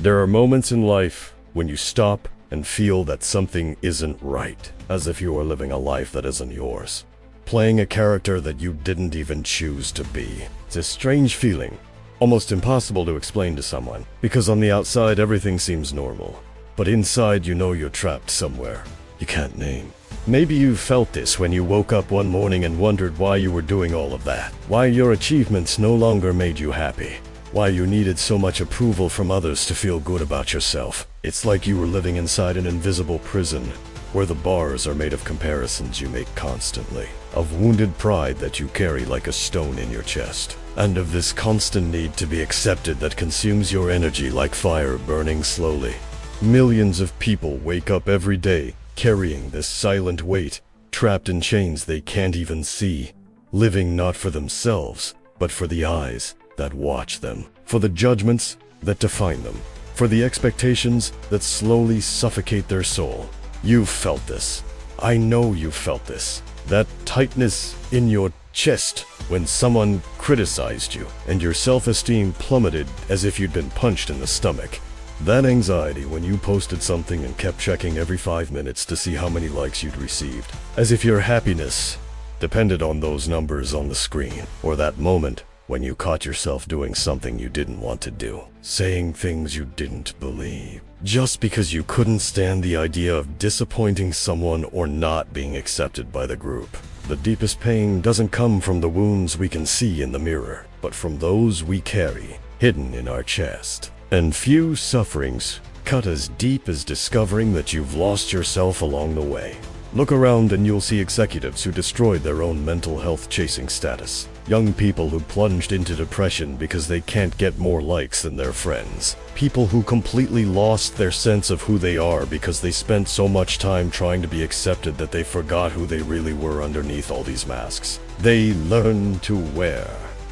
There are moments in life when you stop and feel that something isn't right, as if you are living a life that isn't yours. Playing a character that you didn't even choose to be. It's a strange feeling, almost impossible to explain to someone, because on the outside everything seems normal. But inside you know you're trapped somewhere you can't name. Maybe you felt this when you woke up one morning and wondered why you were doing all of that. Why your achievements no longer made you happy. Why you needed so much approval from others to feel good about yourself. It's like you were living inside an invisible prison, where the bars are made of comparisons you make constantly, of wounded pride that you carry like a stone in your chest, and of this constant need to be accepted that consumes your energy like fire burning slowly. Millions of people wake up every day carrying this silent weight, trapped in chains they can't even see, living not for themselves, but for the eyes that watch them, for the judgments that define them, for the expectations that slowly suffocate their soul. You've felt this. I know you've felt this. That tightness in your chest when someone criticized you and your self-esteem plummeted as if you'd been punched in the stomach. That anxiety when you posted something and kept checking every 5 minutes to see how many likes you'd received, as if your happiness depended on those numbers on the screen. Or that moment when you caught yourself doing something you didn't want to do, saying things you didn't believe, just because you couldn't stand the idea of disappointing someone or not being accepted by the group. The deepest pain doesn't come from the wounds we can see in the mirror, but from those we carry, hidden in our chest. And few sufferings cut as deep as discovering that you've lost yourself along the way. Look around and you'll see executives who destroyed their own mental health chasing status. Young people who plunged into depression because they can't get more likes than their friends. People who completely lost their sense of who they are because they spent so much time trying to be accepted that they forgot who they really were underneath all these masks. They learn to wear.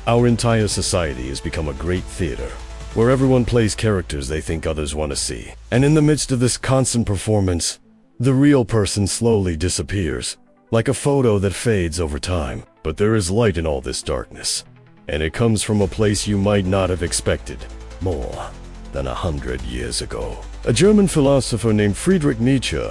Our entire society has become a great theater, where everyone plays characters they think others want to see. And in the midst of this constant performance, the real person slowly disappears, like a photo that fades over time. But there is light in all this darkness, and it comes from a place you might not have expected more than 100 years ago. A German philosopher named Friedrich Nietzsche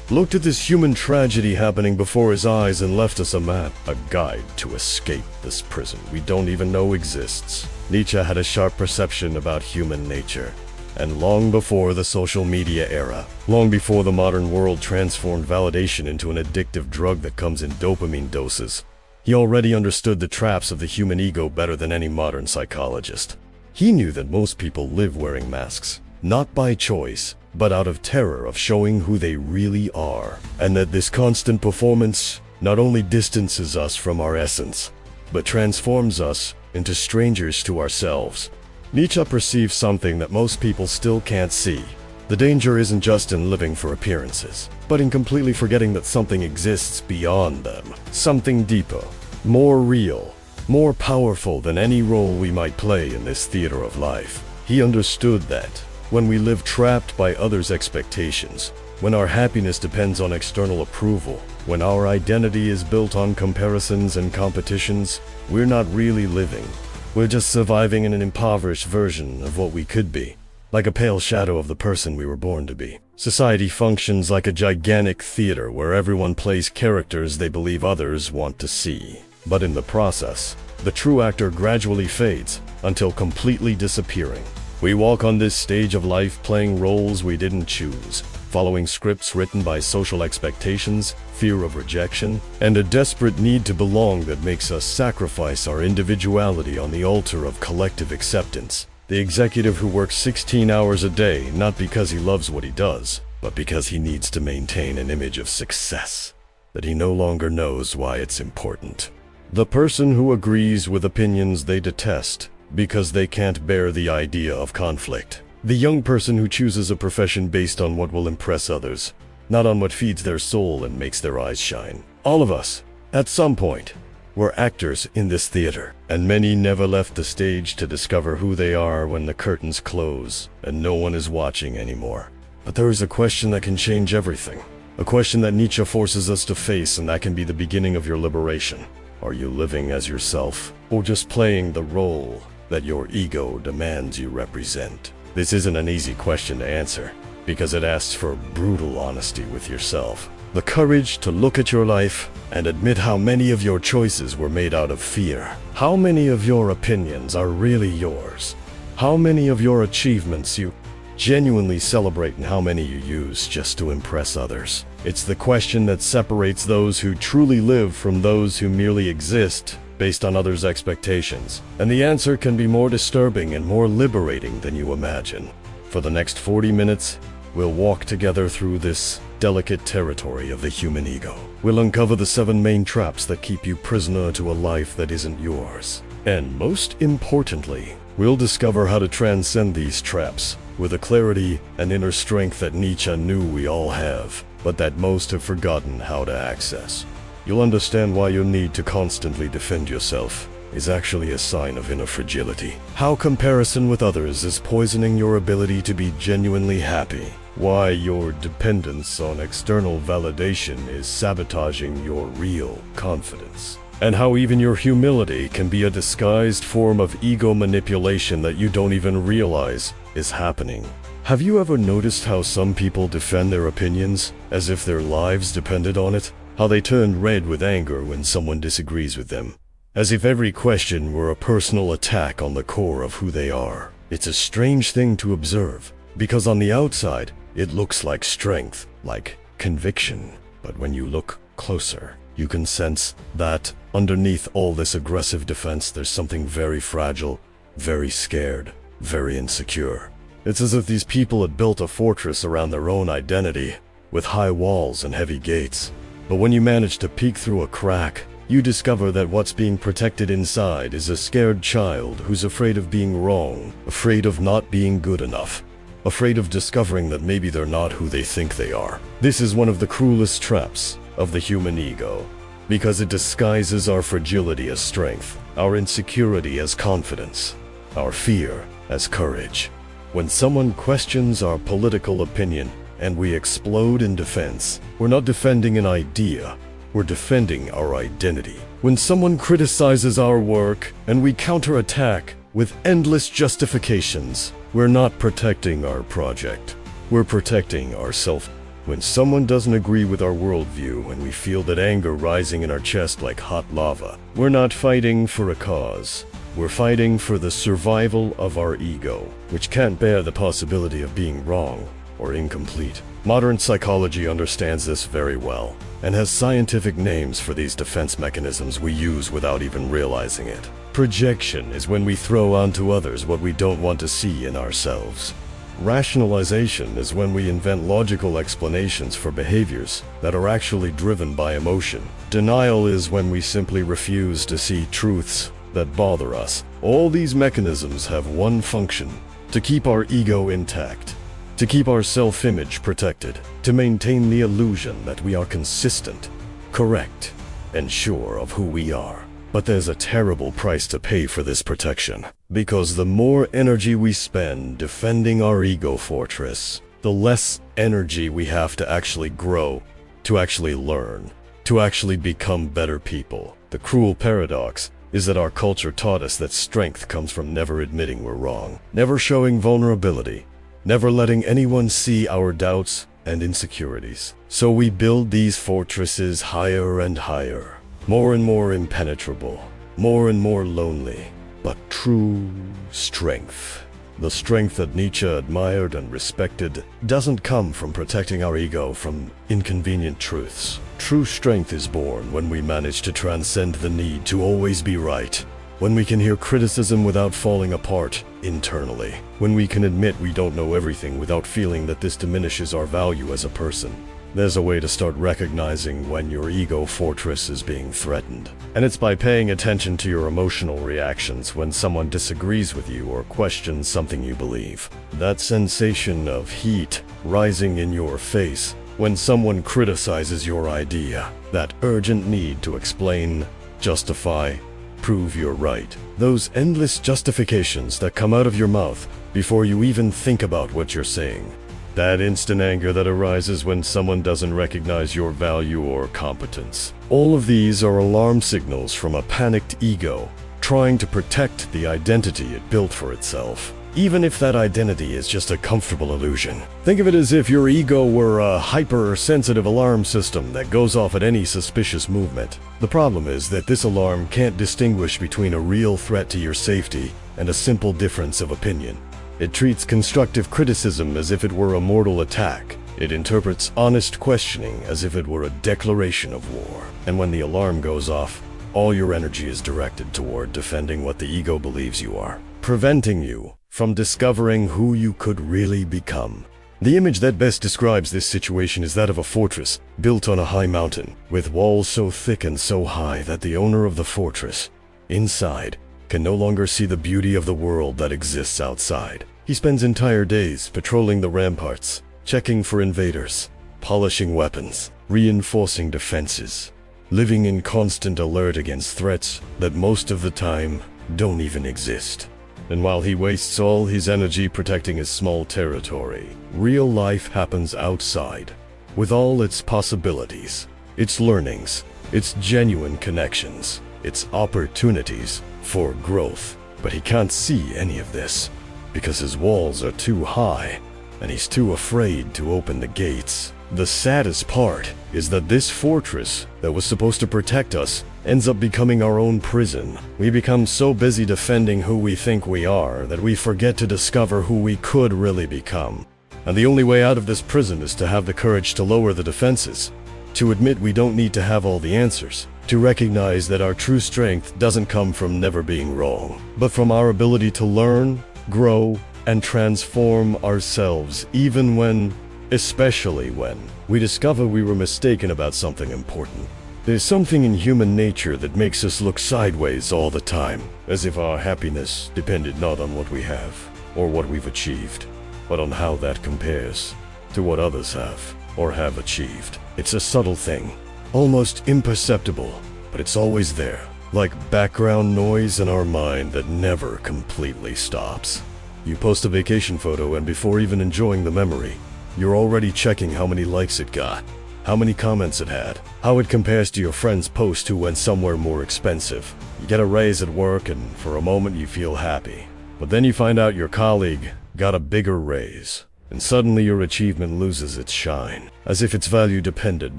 looked at this human tragedy happening before his eyes and left us a map, a guide to escape this prison we don't even know exists. Nietzsche had a sharp perception about human nature, and long before the social media era, long before the modern world transformed validation into an addictive drug that comes in dopamine doses, he already understood the traps of the human ego better than any modern psychologist. He knew that most people live wearing masks, not by choice, but out of terror of showing who they really are, and that this constant performance not only distances us from our essence, but transforms us into strangers to ourselves. Nietzsche perceived something that most people still can't see. The danger isn't just in living for appearances, but in completely forgetting that something exists beyond them. Something deeper, more real, more powerful than any role we might play in this theater of life. He understood that when we live trapped by others' expectations, when our happiness depends on external approval, when our identity is built on comparisons and competitions, we're not really living. We're just surviving in an impoverished version of what we could be, like a pale shadow of the person we were born to be. Society functions like a gigantic theater where everyone plays characters they believe others want to see. But in the process, the true actor gradually fades until completely disappearing. We walk on this stage of life playing roles we didn't choose, following scripts written by social expectations, fear of rejection, and a desperate need to belong that makes us sacrifice our individuality on the altar of collective acceptance. The executive who works 16 hours a day, not because he loves what he does, but because he needs to maintain an image of success that he no longer knows why it's important. The person who agrees with opinions they detest because they can't bear the idea of conflict. The young person who chooses a profession based on what will impress others, not on what feeds their soul and makes their eyes shine. All of us, at some point, were actors in this theater, and many never left the stage to discover who they are when the curtains close and no one is watching anymore. But there is a question that can change everything. A question that Nietzsche forces us to face, and that can be the beginning of your liberation. Are you living as yourself, or just playing the role that your ego demands you represent? This isn't an easy question to answer, because it asks for brutal honesty with yourself. The courage to look at your life and admit how many of your choices were made out of fear. How many of your opinions are really yours? How many of your achievements you genuinely celebrate and how many you use just to impress others? It's the question that separates those who truly live from those who merely exist based on others' expectations. And the answer can be more disturbing and more liberating than you imagine. For the next 40 minutes, we'll walk together through this delicate territory of the human ego. We'll uncover the 7 main traps that keep you prisoner to a life that isn't yours. And most importantly, we'll discover how to transcend these traps with a clarity and inner strength that Nietzsche knew we all have, but that most have forgotten how to access. You'll understand why your need to constantly defend yourself is actually a sign of inner fragility. How comparison with others is poisoning your ability to be genuinely happy. Why your dependence on external validation is sabotaging your real confidence. And how even your humility can be a disguised form of ego manipulation that you don't even realize is happening. Have you ever noticed how some people defend their opinions as if their lives depended on it? How they turn red with anger when someone disagrees with them, as if every question were a personal attack on the core of who they are. It's a strange thing to observe, because on the outside, it looks like strength, like conviction. But when you look closer, you can sense that underneath all this aggressive defense, there's something very fragile, very scared, very insecure. It's as if these people had built a fortress around their own identity, with high walls and heavy gates. But when you manage to peek through a crack, you discover that what's being protected inside is a scared child who's afraid of being wrong, afraid of not being good enough, afraid of discovering that maybe they're not who they think they are. This is one of the cruelest traps of the human ego, because it disguises our fragility as strength, our insecurity as confidence, our fear as courage. When someone questions our political opinion and we explode in defense, we're not defending an idea, we're defending our identity. When someone criticizes our work and we counterattack with endless justifications, we're not protecting our project, we're protecting ourselves. When someone doesn't agree with our worldview and we feel that anger rising in our chest like hot lava, we're not fighting for a cause. We're fighting for the survival of our ego, which can't bear the possibility of being wrong or incomplete. Modern psychology understands this very well and has scientific names for these defense mechanisms we use without even realizing it. Projection is when we throw onto others what we don't want to see in ourselves. Rationalization is when we invent logical explanations for behaviors that are actually driven by emotion. Denial is when we simply refuse to see truths that bother us. All these mechanisms have one function: to keep our ego intact, to keep our self-image protected, to maintain the illusion that we are consistent, correct, and sure of who we are. But there's a terrible price to pay for this protection, because the more energy we spend defending our ego fortress, the less energy we have to actually grow, to actually learn, to actually become better people. The cruel paradox is that our culture taught us that strength comes from never admitting we're wrong, never showing vulnerability, never letting anyone see our doubts and insecurities. So we build these fortresses higher and higher, more and more impenetrable, more and more lonely. But true strength, the strength that Nietzsche admired and respected, doesn't come from protecting our ego from inconvenient truths. True strength is born when we manage to transcend the need to always be right, when we can hear criticism without falling apart internally, when we can admit we don't know everything without feeling that this diminishes our value as a person. There's a way to start recognizing when your ego fortress is being threatened. And it's by paying attention to your emotional reactions when someone disagrees with you or questions something you believe. That sensation of heat rising in your face when someone criticizes your idea. That urgent need to explain, justify, prove you're right. Those endless justifications that come out of your mouth before you even think about what you're saying. That instant anger that arises when someone doesn't recognize your value or competence. All of these are alarm signals from a panicked ego trying to protect the identity it built for itself. even if that identity is just a comfortable illusion. Think of it as if your ego were a hypersensitive alarm system that goes off at any suspicious movement. The problem is that this alarm can't distinguish between a real threat to your safety and a simple difference of opinion. It treats constructive criticism as if it were a mortal attack. It interprets honest questioning as if it were a declaration of war. And when the alarm goes off, all your energy is directed toward defending what the ego believes you are, preventing you from discovering who you could really become. The image that best describes this situation is that of a fortress built on a high mountain, with walls so thick and so high that the owner of the fortress, inside, can no longer see the beauty of the world that exists outside. He spends entire days patrolling the ramparts, checking for invaders, polishing weapons, reinforcing defenses, living in constant alert against threats that most of the time don't even exist. And while he wastes all his energy protecting his small territory, real life happens outside, with all its possibilities, its learnings, its genuine connections, its opportunities for growth. But he can't see any of this, because his walls are too high, and he's too afraid to open the gates. The saddest part is that this fortress that was supposed to protect us ends up becoming our own prison. We become so busy defending who we think we are that we forget to discover who we could really become. And the only way out of this prison is to have the courage to lower the defenses, to admit we don't need to have all the answers, to recognize that our true strength doesn't come from never being wrong, but from our ability to learn, grow, and transform ourselves, even when, especially when, we discover we were mistaken about something important. There's something in human nature that makes us look sideways all the time, as if our happiness depended not on what we have, or what we've achieved, but on how that compares to what others have, or have achieved. It's a subtle thing, almost imperceptible, but it's always there, like background noise in our mind that never completely stops. You post a vacation photo, and before even enjoying the memory, you're already checking how many likes it got, how many comments it had, how it compares to your friend's post who went somewhere more expensive. You get a raise at work, and for a moment you feel happy. But then you find out your colleague got a bigger raise, and suddenly your achievement loses its shine, as if its value depended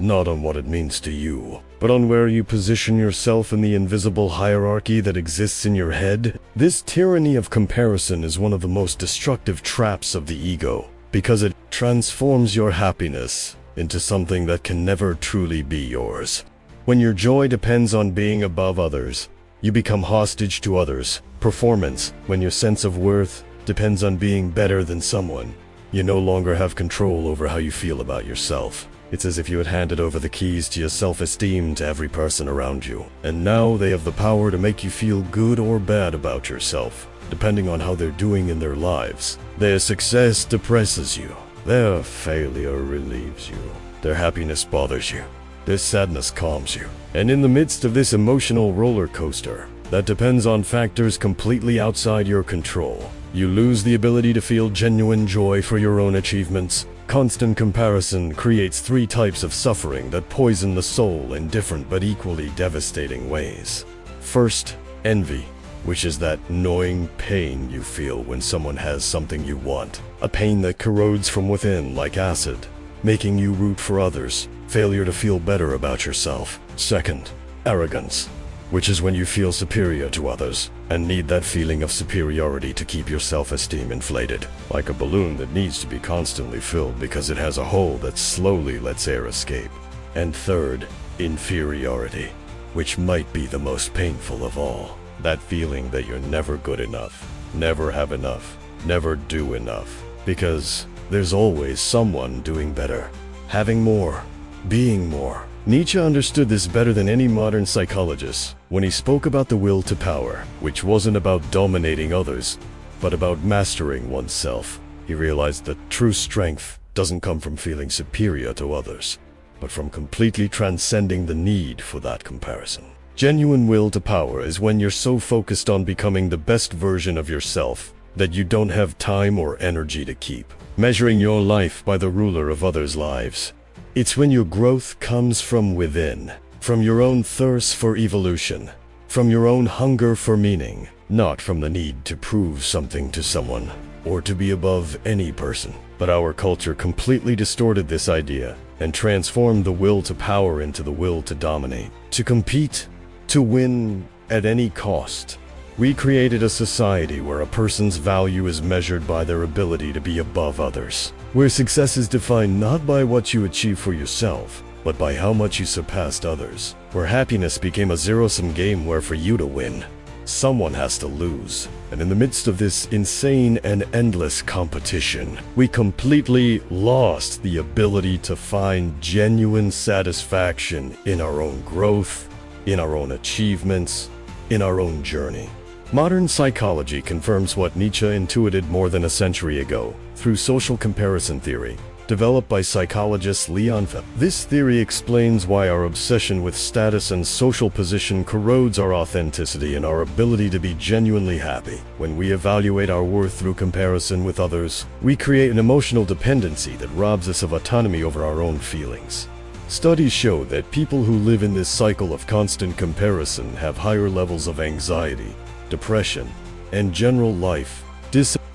not on what it means to you, but on where you position yourself in the invisible hierarchy that exists in your head. This tyranny of comparison is one of the most destructive traps of the ego, because it transforms your happiness into something that can never truly be yours. When your joy depends on being above others, you become hostage to others' performance. When your sense of worth depends on being better than someone, you no longer have control over how you feel about yourself. It's as if you had handed over the keys to your self-esteem to every person around you, and now they have the power to make you feel good or bad about yourself, depending on how they're doing in their lives. Their success depresses you. Their failure relieves you. Their happiness bothers you. Their sadness calms you. And in the midst of this emotional roller coaster that depends on factors completely outside your control, you lose the ability to feel genuine joy for your own achievements. Constant comparison creates 3 types of suffering that poison the soul in different but equally devastating ways. First, envy, which is that gnawing pain you feel when someone has something you want, a pain that corrodes from within like acid, making you root for others, failure to feel better about yourself. Second, arrogance, which is when you feel superior to others and need that feeling of superiority to keep your self-esteem inflated, like a balloon that needs to be constantly filled because it has a hole that slowly lets air escape. And third, inferiority, which might be the most painful of all. That feeling that you're never good enough, never have enough, never do enough, because there's always someone doing better, having more, being more. Nietzsche understood this better than any modern psychologist when he spoke about the will to power, which wasn't about dominating others, but about mastering oneself. He realized that true strength doesn't come from feeling superior to others, but from completely transcending the need for that comparison. Genuine will to power is when you're so focused on becoming the best version of yourself that you don't have time or energy to keep measuring your life by the ruler of others' lives. It's when your growth comes from within, from your own thirst for evolution, from your own hunger for meaning, not from the need to prove something to someone. or to be above any person. But our culture completely distorted this idea and transformed the will to power into the will to dominate, to compete, to win at any cost. We created a society where a person's value is measured by their ability to be above others, where success is defined not by what you achieve for yourself, but by how much you surpassed others, where happiness became a zero-sum game where for you to win, someone has to lose. And in the midst of this insane and endless competition, we completely lost the ability to find genuine satisfaction in our own growth, in our own achievements, in our own journey. Modern psychology confirms what Nietzsche intuited more than a century ago through social comparison theory, developed by psychologist Leon Feld. This theory explains why our obsession with status and social position corrodes our authenticity and our ability to be genuinely happy. When we evaluate our worth through comparison with others, we create an emotional dependency that robs us of autonomy over our own feelings. Studies show that people who live in this cycle of constant comparison have higher levels of anxiety, depression, and general life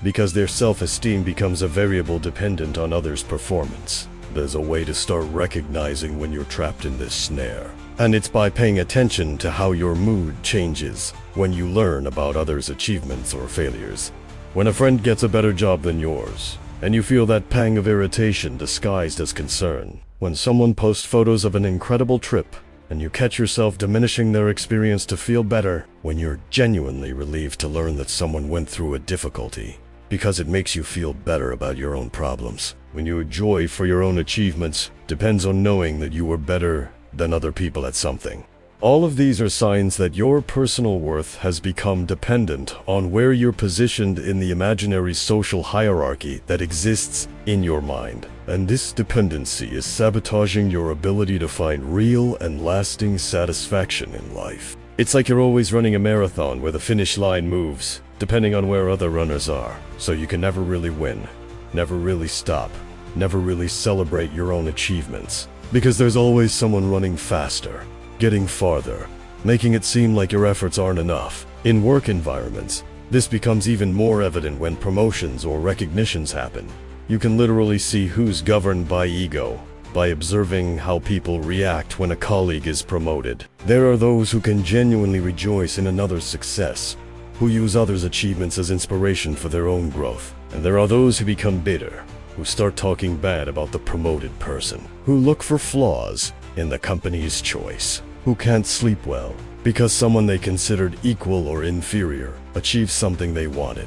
because their self-esteem becomes a variable dependent on others' performance. There's a way to start recognizing when you're trapped in this snare, and it's by paying attention to how your mood changes when you learn about others' achievements or failures. When a friend gets a better job than yours, and you feel that pang of irritation disguised as concern. When someone posts photos of an incredible trip, and you catch yourself diminishing their experience to feel better. When you're genuinely relieved to learn that someone went through a difficulty, because it makes you feel better about your own problems. When your joy for your own achievements depends on knowing that you were better than other people at something. All of these are signs that your personal worth has become dependent on where you're positioned in the imaginary social hierarchy that exists in your mind. And this dependency is sabotaging your ability to find real and lasting satisfaction in life. It's like you're always running a marathon where the finish line moves, depending on where other runners are. So you can never really win, never really stop, never really celebrate your own achievements. Because there's always someone running faster, getting farther, making it seem like your efforts aren't enough. In work environments, this becomes even more evident when promotions or recognitions happen. You can literally see who's governed by ego by observing how people react when a colleague is promoted. There are those who can genuinely rejoice in another's success, who use others' achievements as inspiration for their own growth. And there are those who become bitter, who start talking bad about the promoted person, who look for flaws in the company's choice, who can't sleep well because someone they considered equal or inferior achieved something they wanted.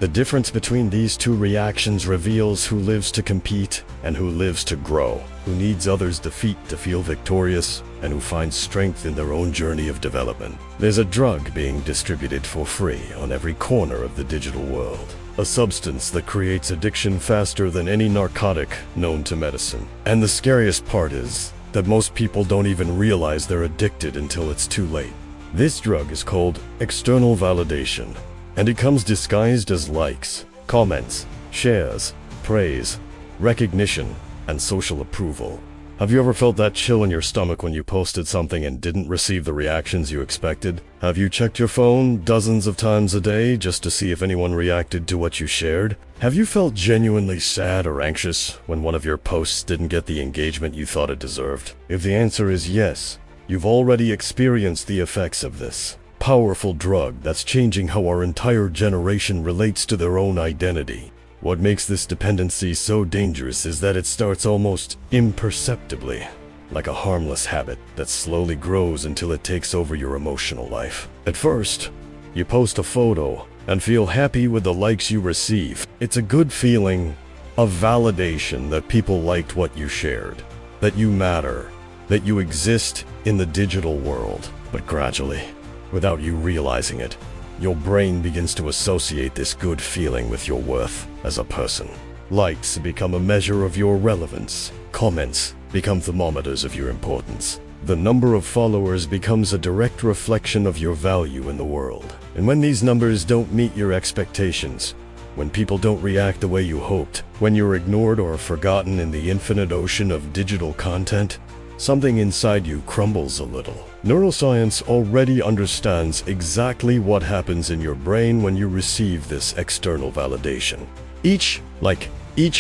The difference between these two reactions reveals who lives to compete and who lives to grow, who needs others' defeat to feel victorious, and who finds strength in their own journey of development. There's a drug being distributed for free on every corner of the digital world, a substance that creates addiction faster than any narcotic known to medicine. And the scariest part is that most people don't even realize they're addicted until it's too late. This drug is called external validation, and it comes disguised as likes, comments, shares, praise, recognition, and social approval. Have you ever felt that chill in your stomach when you posted something and didn't receive the reactions you expected? Have you checked your phone dozens of times a day just to see if anyone reacted to what you shared? Have you felt genuinely sad or anxious when one of your posts didn't get the engagement you thought it deserved? If the answer is yes, you've already experienced the effects of this powerful drug that's changing how our entire generation relates to their own identity. What makes this dependency so dangerous is that it starts almost imperceptibly, like a harmless habit that slowly grows until it takes over your emotional life. At first, you post a photo and feel happy with the likes you receive. It's a good feeling of validation that people liked what you shared, that you matter, that you exist in the digital world. But gradually, without you realizing it, your brain begins to associate this good feeling with your worth as a person. Likes become a measure of your relevance. Comments become thermometers of your importance. The number of followers becomes a direct reflection of your value in the world. And when these numbers don't meet your expectations, when people don't react the way you hoped, when you're ignored or forgotten in the infinite ocean of digital content, something inside you crumbles a little. Neuroscience already understands exactly what happens in your brain when you receive this external validation. Each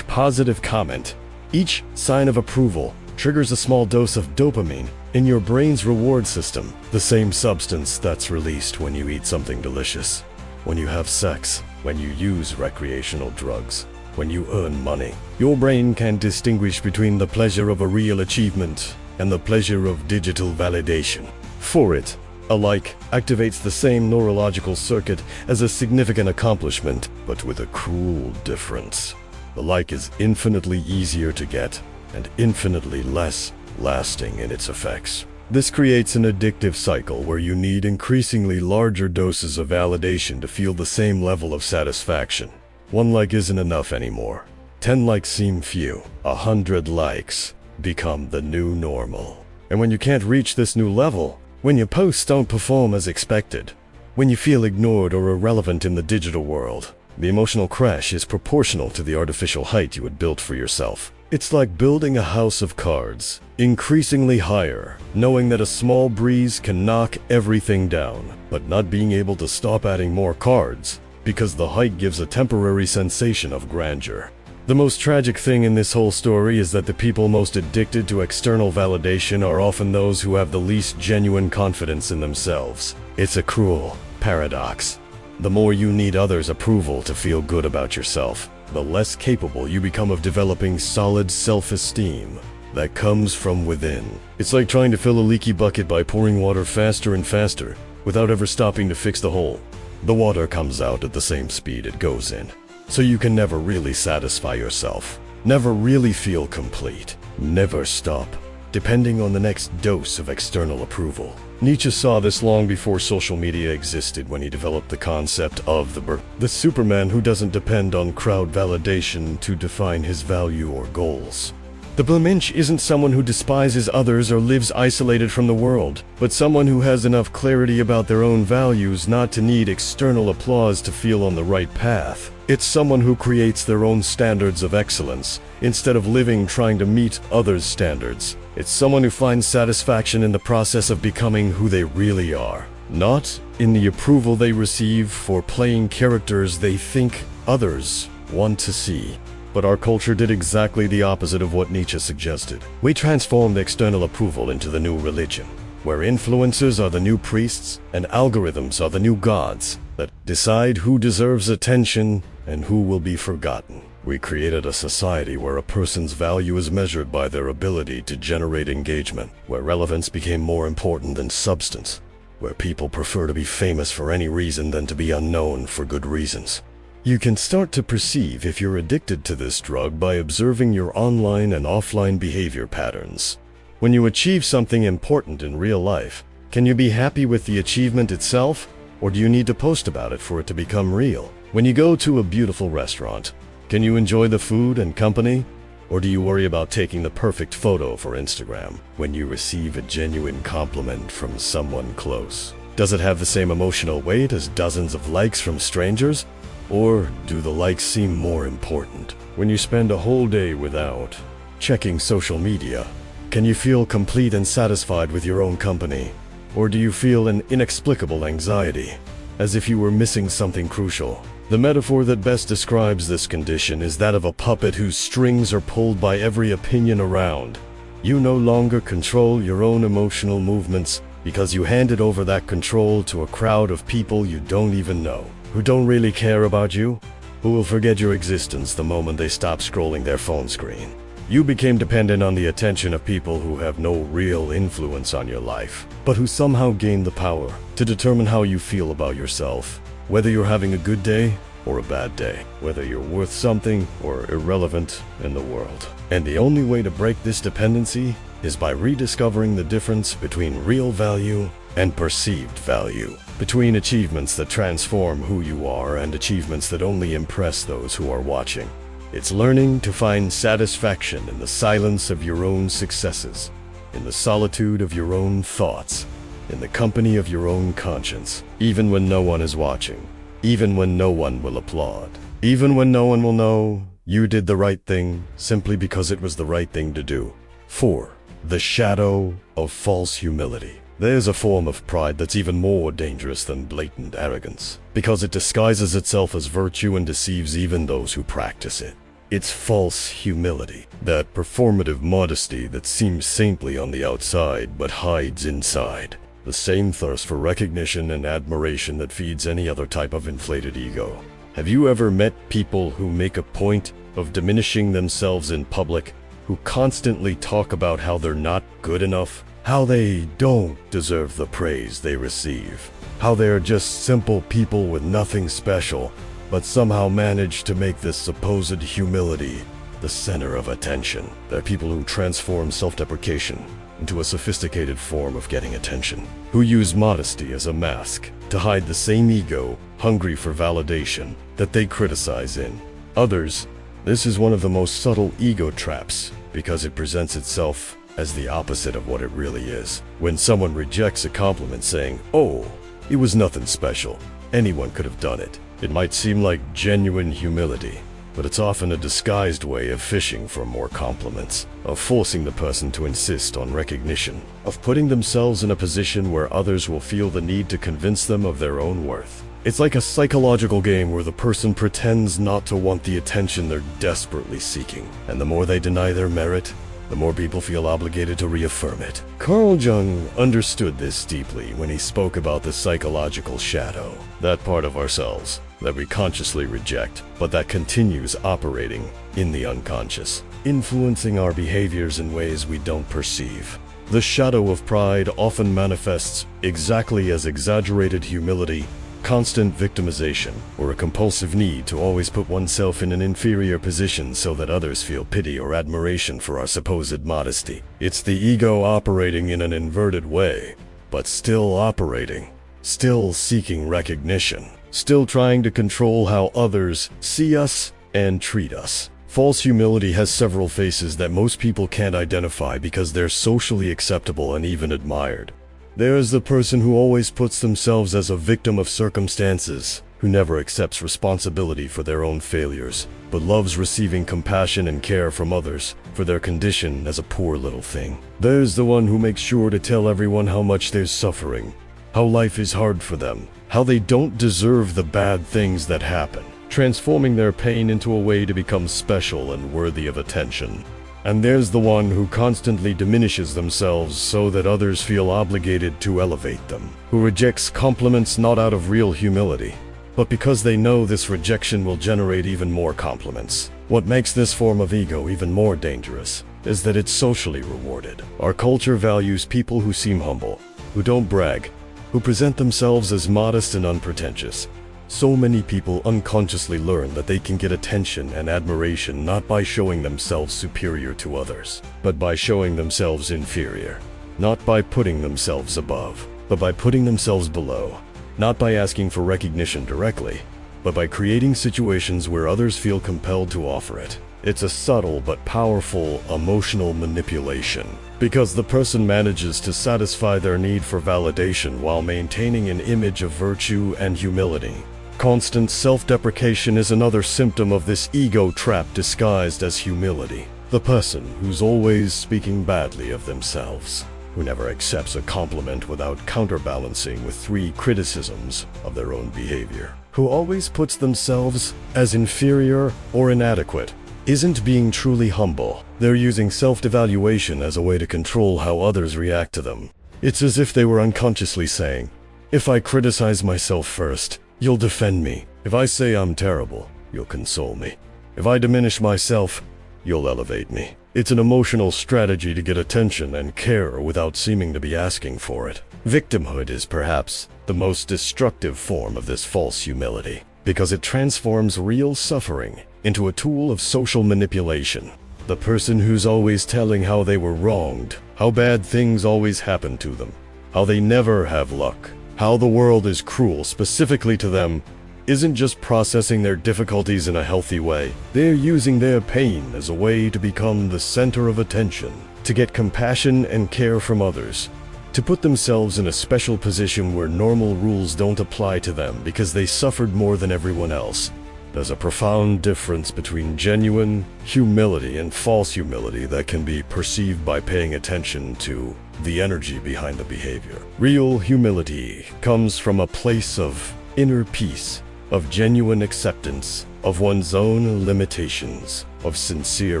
positive comment, each sign of approval triggers a small dose of dopamine in your brain's reward system, the same substance that's released when you eat something delicious, when you have sex, when you use recreational drugs, when you earn money. Your brain can distinguish between the pleasure of a real achievement and the pleasure of digital validation. For it, a like activates the same neurological circuit as a significant accomplishment, but with a cruel difference. The like is infinitely easier to get and infinitely less lasting in its effects. This creates an addictive cycle where you need increasingly larger doses of validation to feel the same level of satisfaction. 1 like isn't enough anymore. 10 likes seem few. 100 likes become the new normal. And when you can't reach this new level, when your posts don't perform as expected, when you feel ignored or irrelevant in the digital world, the emotional crash is proportional to the artificial height you had built for yourself. It's like building a house of cards, increasingly higher, knowing that a small breeze can knock everything down, but not being able to stop adding more cards because the height gives a temporary sensation of grandeur. The most tragic thing in this whole story is that the people most addicted to external validation are often those who have the least genuine confidence in themselves. It's a cruel paradox. The more you need others' approval to feel good about yourself, the less capable you become of developing solid self-esteem that comes from within. It's like trying to fill a leaky bucket by pouring water faster and faster without ever stopping to fix the hole. The water comes out at the same speed it goes in. So you can never really satisfy yourself, never really feel complete, never stop, depending on the next dose of external approval. Nietzsche saw this long before social media existed when he developed the concept of the Superman who doesn't depend on crowd validation to define his value or goals. The Blumensch isn't someone who despises others or lives isolated from the world, but someone who has enough clarity about their own values not to need external applause to feel on the right path. It's someone who creates their own standards of excellence, instead of living trying to meet others' standards. It's someone who finds satisfaction in the process of becoming who they really are, not in the approval they receive for playing characters they think others want to see. But our culture did exactly the opposite of what Nietzsche suggested. We transformed external approval into the new religion, where influencers are the new priests and algorithms are the new gods that decide who deserves attention and who will be forgotten. We created a society where a person's value is measured by their ability to generate engagement, where relevance became more important than substance, where people prefer to be famous for any reason than to be unknown for good reasons. You can start to perceive if you're addicted to this drug by observing your online and offline behavior patterns. When you achieve something important in real life, can you be happy with the achievement itself, or do you need to post about it for it to become real? When you go to a beautiful restaurant, can you enjoy the food and company, or do you worry about taking the perfect photo for Instagram? When you receive a genuine compliment from someone close, does it have the same emotional weight as dozens of likes from strangers? Or do the likes seem more important? When you spend a whole day without checking social media, can you feel complete and satisfied with your own company? Or do you feel an inexplicable anxiety, as if you were missing something crucial? The metaphor that best describes this condition is that of a puppet whose strings are pulled by every opinion around. You no longer control your own emotional movements because you handed over that control to a crowd of people you don't even know, who don't really care about you, who will forget your existence the moment they stop scrolling their phone screen. You became dependent on the attention of people who have no real influence on your life, but who somehow gain the power to determine how you feel about yourself, whether you're having a good day or a bad day, whether you're worth something or irrelevant in the world. And the only way to break this dependency is by rediscovering the difference between real value and perceived value, between achievements that transform who you are and achievements that only impress those who are watching. It's learning to find satisfaction in the silence of your own successes, in the solitude of your own thoughts, in the company of your own conscience, even when no one is watching, even when no one will applaud, even when no one will know you did the right thing simply because it was the right thing to do. 4. The shadow of false humility. There's a form of pride that's even more dangerous than blatant arrogance, because it disguises itself as virtue and deceives even those who practice it. It's false humility, that performative modesty that seems saintly on the outside but hides inside. The same thirst for recognition and admiration that feeds any other type of inflated ego. Have you ever met people who make a point of diminishing themselves in public, who constantly talk about how they're not good enough, how they don't deserve the praise they receive, how they're just simple people with nothing special, but somehow manage to make this supposed humility the center of attention? They're people who transform self-deprecation into a sophisticated form of getting attention, who use modesty as a mask to hide the same ego hungry for validation that they criticize in others. This is one of the most subtle ego traps because it presents itself as the opposite of what it really is. When someone rejects a compliment saying, "Oh, it was nothing special, anyone could have done it," it might seem like genuine humility, but it's often a disguised way of fishing for more compliments, of forcing the person to insist on recognition, of putting themselves in a position where others will feel the need to convince them of their own worth. It's like a psychological game where the person pretends not to want the attention they're desperately seeking, and the more they deny their merit, the more people feel obligated to reaffirm it. Carl Jung understood this deeply when he spoke about the psychological shadow, that part of ourselves that we consciously reject, but that continues operating in the unconscious, influencing our behaviors in ways we don't perceive. The shadow of pride often manifests exactly as exaggerated humility, constant victimization, or a compulsive need to always put oneself in an inferior position so that others feel pity or admiration for our supposed modesty. It's the ego operating in an inverted way, but still operating, still seeking recognition, still trying to control how others see us and treat us. False humility has several faces that most people can't identify because they're socially acceptable and even admired. There's the person who always puts themselves as a victim of circumstances, who never accepts responsibility for their own failures, but loves receiving compassion and care from others for their condition as a poor little thing. There's the one who makes sure to tell everyone how much they're suffering, how life is hard for them, how they don't deserve the bad things that happen, transforming their pain into a way to become special and worthy of attention. And there's the one who constantly diminishes themselves so that others feel obligated to elevate them, who rejects compliments not out of real humility, but because they know this rejection will generate even more compliments. What makes this form of ego even more dangerous is that it's socially rewarded. Our culture values people who seem humble, who don't brag, who present themselves as modest and unpretentious. So many people unconsciously learn that they can get attention and admiration not by showing themselves superior to others, but by showing themselves inferior. Not by putting themselves above, but by putting themselves below. Not by asking for recognition directly, but by creating situations where others feel compelled to offer it. It's a subtle but powerful emotional manipulation, because the person manages to satisfy their need for validation while maintaining an image of virtue and humility. Constant self-deprecation is another symptom of this ego trap disguised as humility. The person who's always speaking badly of themselves, who never accepts a compliment without counterbalancing with 3 criticisms of their own behavior, who always puts themselves as inferior or inadequate, isn't being truly humble. They're using self-devaluation as a way to control how others react to them. It's as if they were unconsciously saying, "If I criticize myself first, you'll defend me. If I say I'm terrible, you'll console me. If I diminish myself, you'll elevate me." It's an emotional strategy to get attention and care without seeming to be asking for it. Victimhood is perhaps the most destructive form of this false humility, because it transforms real suffering into a tool of social manipulation. The person who's always telling how they were wronged, how bad things always happen to them, how they never have luck, how the world is cruel specifically to them, isn't just processing their difficulties in a healthy way. They're using their pain as a way to become the center of attention, to get compassion and care from others, to put themselves in a special position where normal rules don't apply to them because they suffered more than everyone else. There's a profound difference between genuine humility and false humility that can be perceived by paying attention to the energy behind the behavior. Real humility comes from a place of inner peace, of genuine acceptance of one's own limitations, of sincere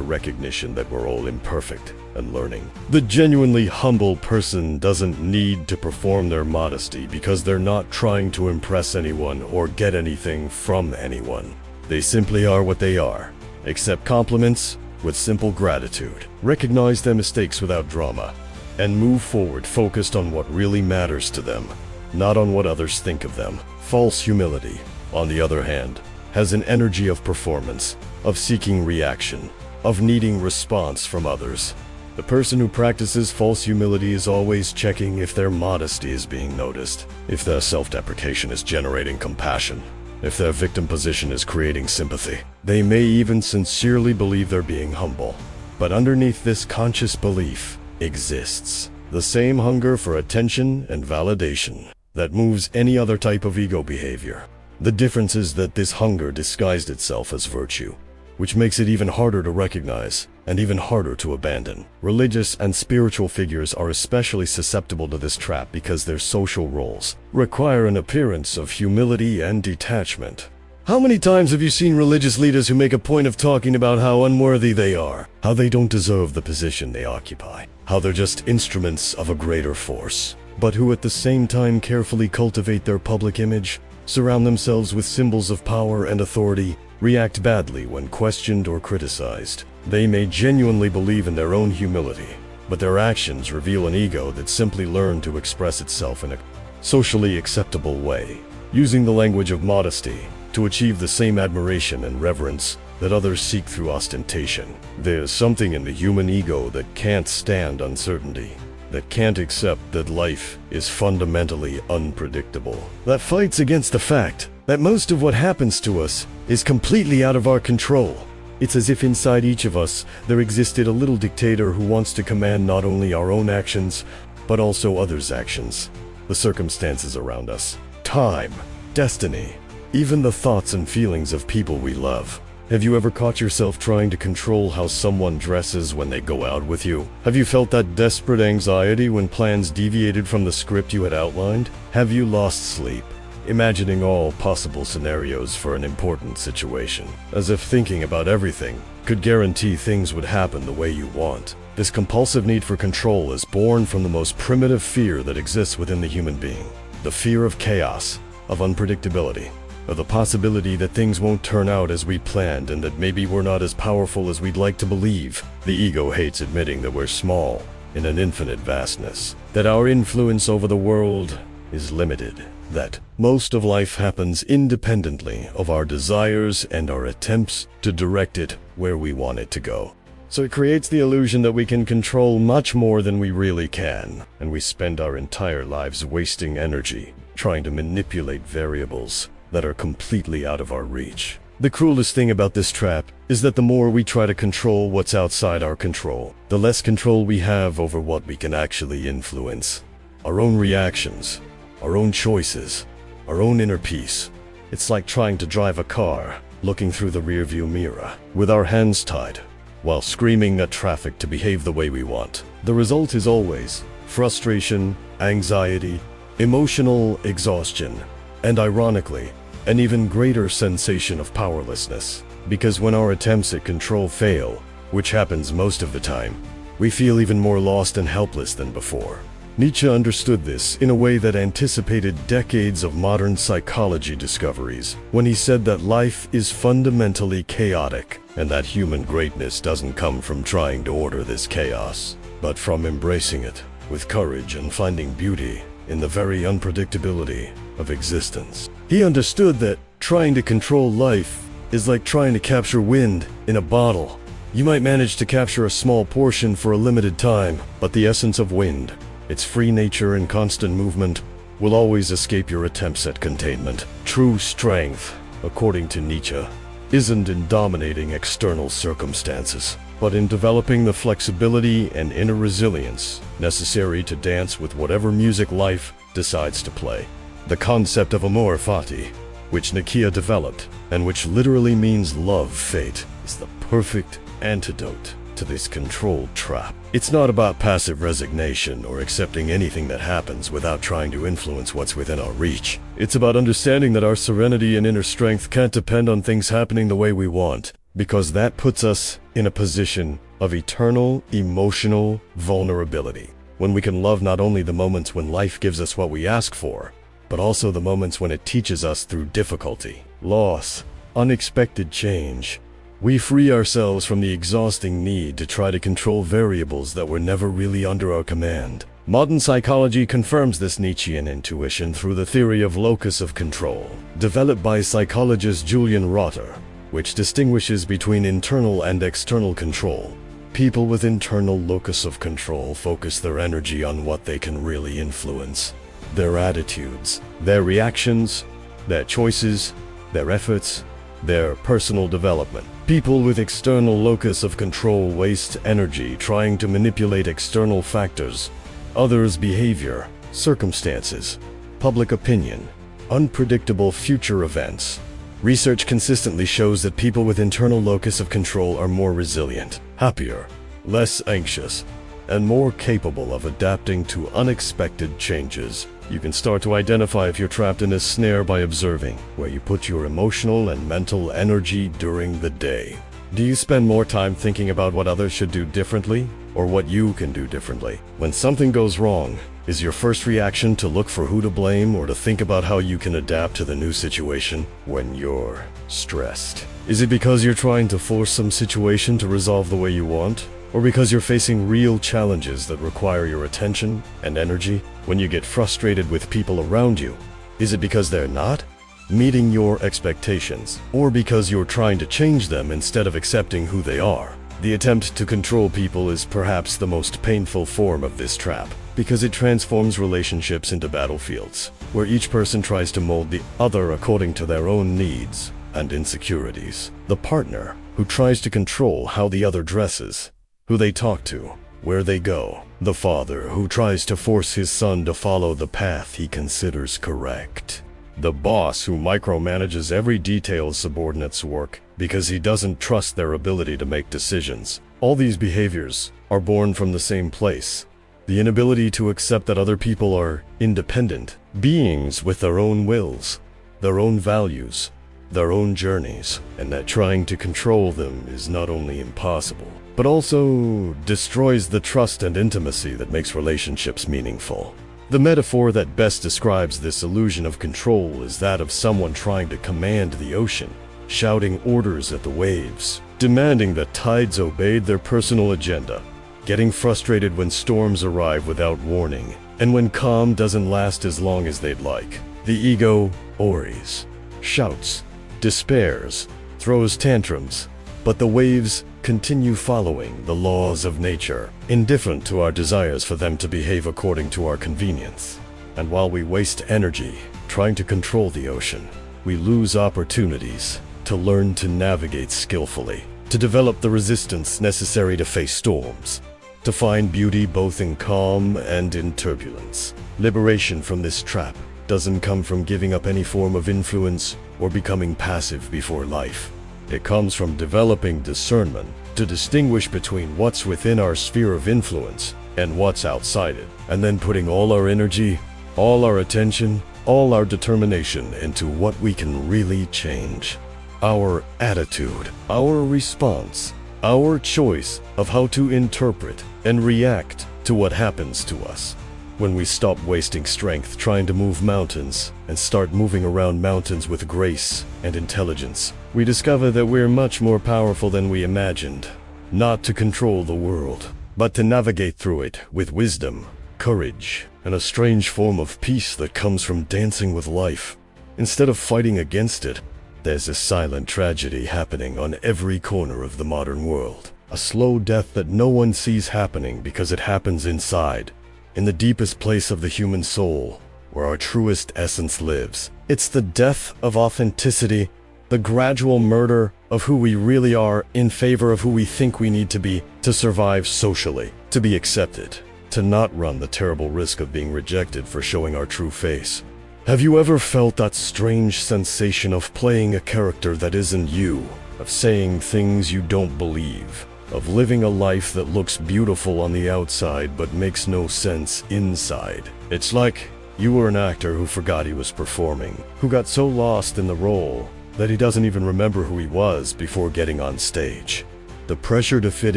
recognition that we're all imperfect and learning. The genuinely humble person doesn't need to perform their modesty because they're not trying to impress anyone or get anything from anyone. They simply are what they are. Accept compliments with simple gratitude. Recognize their mistakes without drama. And move forward focused on what really matters to them, not on what others think of them. False humility, on the other hand, has an energy of performance, of seeking reaction, of needing response from others. The person who practices false humility is always checking if their modesty is being noticed, if their self-deprecation is generating compassion, if their victim position is creating sympathy. They may even sincerely believe they're being humble. But underneath this conscious belief exists the same hunger for attention and validation that moves any other type of ego behavior. The difference is that this hunger disguised itself as virtue, which makes it even harder to recognize and even harder to abandon. Religious and spiritual figures are especially susceptible to this trap because their social roles require an appearance of humility and detachment. How many times have you seen religious leaders who make a point of talking about how unworthy they are, how they don't deserve the position they occupy, how they're just instruments of a greater force, but who at the same time carefully cultivate their public image, surround themselves with symbols of power and authority, react badly when questioned or criticized? They may genuinely believe in their own humility, but their actions reveal an ego that simply learned to express itself in a socially acceptable way, using the language of modesty to achieve the same admiration and reverence that others seek through ostentation. There's something in the human ego that can't stand uncertainty, that can't accept that life is fundamentally unpredictable, that fights against the fact that most of what happens to us is completely out of our control. It's as if inside each of us there existed a little dictator who wants to command not only our own actions, but also others' actions, the circumstances around us, time, destiny, even the thoughts and feelings of people we love. Have you ever caught yourself trying to control how someone dresses when they go out with you? Have you felt that desperate anxiety when plans deviated from the script you had outlined? Have you lost sleep, imagining all possible scenarios for an important situation, as if thinking about everything could guarantee things would happen the way you want? This compulsive need for control is born from the most primitive fear that exists within the human being, the fear of chaos, of unpredictability, of the possibility that things won't turn out as we planned and that maybe we're not as powerful as we'd like to believe. The ego hates admitting that we're small in an infinite vastness, that our influence over the world is limited, that most of life happens independently of our desires and our attempts to direct it where we want it to go. So it creates the illusion that we can control much more than we really can, and we spend our entire lives wasting energy trying to manipulate variables that are completely out of our reach. The cruelest thing about this trap is that the more we try to control what's outside our control, the less control we have over what we can actually influence. Our own reactions, our own choices, our own inner peace. It's like trying to drive a car, looking through the rearview mirror, with our hands tied, while screaming at traffic to behave the way we want. The result is always frustration, anxiety, emotional exhaustion, and ironically, an even greater sensation of powerlessness. Because when our attempts at control fail, which happens most of the time, we feel even more lost and helpless than before. Nietzsche understood this in a way that anticipated decades of modern psychology discoveries when he said that life is fundamentally chaotic, and that human greatness doesn't come from trying to order this chaos, but from embracing it with courage and finding beauty in the very unpredictability of existence. He understood that trying to control life is like trying to capture wind in a bottle. You might manage to capture a small portion for a limited time, but the essence of wind, its free nature and constant movement, will always escape your attempts at containment. True strength, according to Nietzsche, isn't in dominating external circumstances, but in developing the flexibility and inner resilience necessary to dance with whatever music life decides to play. The concept of amor fati, which Nietzsche developed, and which literally means love fate, is the perfect antidote to this controlled trap. It's not about passive resignation or accepting anything that happens without trying to influence what's within our reach. It's about understanding that our serenity and inner strength can't depend on things happening the way we want, because that puts us in a position of eternal emotional vulnerability, when we can love not only the moments when life gives us what we ask for, but also the moments when it teaches us through difficulty, loss, unexpected change. We free ourselves from the exhausting need to try to control variables that were never really under our command. Modern psychology confirms this Nietzschean intuition through the theory of locus of control, developed by psychologist Julian Rotter, which distinguishes between internal and external control. People with internal locus of control focus their energy on what they can really influence: their attitudes, their reactions, their choices, their efforts, their personal development. People with external locus of control waste energy trying to manipulate external factors, others' behavior, circumstances, public opinion, unpredictable future events. Research consistently shows that people with internal locus of control are more resilient, happier, less anxious, and more capable of adapting to unexpected changes. You can start to identify if you're trapped in a snare by observing where you put your emotional and mental energy during the day. Do you spend more time thinking about what others should do differently, or what you can do differently? When something goes wrong, is your first reaction to look for who to blame or to think about how you can adapt to the new situation? When you're stressed, is it because you're trying to force some situation to resolve the way you want? Or because you're facing real challenges that require your attention and energy? When you get frustrated with people around you, is it because they're not meeting your expectations, or because you're trying to change them instead of accepting who they are? The attempt to control people is perhaps the most painful form of this trap, because it transforms relationships into battlefields, where each person tries to mold the other according to their own needs and insecurities. The partner who tries to control how the other dresses, who they talk to, where they go. The father who tries to force his son to follow the path he considers correct. The boss who micromanages every detail of subordinates' work because he doesn't trust their ability to make decisions. All these behaviors are born from the same place: the inability to accept that other people are independent beings with their own wills, their own values, their own journeys, and that trying to control them is not only impossible, but also destroys the trust and intimacy that makes relationships meaningful. The metaphor that best describes this illusion of control is that of someone trying to command the ocean, shouting orders at the waves, demanding that tides obeyed their personal agenda, getting frustrated when storms arrive without warning, and when calm doesn't last as long as they'd like. The ego worries, shouts, despairs, throws tantrums, but the waves continue following the laws of nature, indifferent to our desires for them to behave according to our convenience. And while we waste energy trying to control the ocean, we lose opportunities to learn to navigate skillfully, to develop the resistance necessary to face storms, to find beauty both in calm and in turbulence. Liberation from this trap doesn't come from giving up any form of influence or becoming passive before life. It comes from developing discernment to distinguish between what's within our sphere of influence and what's outside it, and then putting all our energy, all our attention, all our determination into what we can really change. Our attitude, our response, our choice of how to interpret and react to what happens to us. When we stop wasting strength trying to move mountains and start moving around mountains with grace and intelligence, we discover that we're much more powerful than we imagined. Not to control the world, but to navigate through it with wisdom, courage, and a strange form of peace that comes from dancing with life. Instead of fighting against it, there's a silent tragedy happening on every corner of the modern world. A slow death that no one sees happening because it happens inside, in the deepest place of the human soul, where our truest essence lives. It's the death of authenticity, the gradual murder of who we really are in favor of who we think we need to be to survive socially, to be accepted, to not run the terrible risk of being rejected for showing our true face. Have you ever felt that strange sensation of playing a character that isn't you, of saying things you don't believe, of living a life that looks beautiful on the outside but makes no sense inside? It's like you were an actor who forgot he was performing, who got so lost in the role that he doesn't even remember who he was before getting on stage. The pressure to fit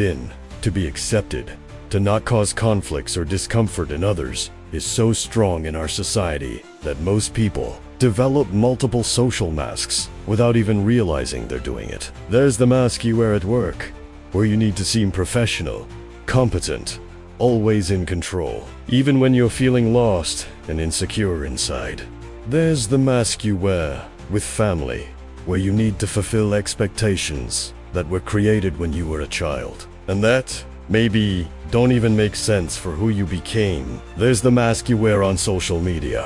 in, to be accepted, to not cause conflicts or discomfort in others is so strong in our society that most people develop multiple social masks without even realizing they're doing it. There's the mask you wear at work, where you need to seem professional, competent, always in control, even when you're feeling lost and insecure inside. There's the mask you wear with family, where you need to fulfill expectations that were created when you were a child, and that maybe don't even make sense for who you became. There's the mask you wear on social media,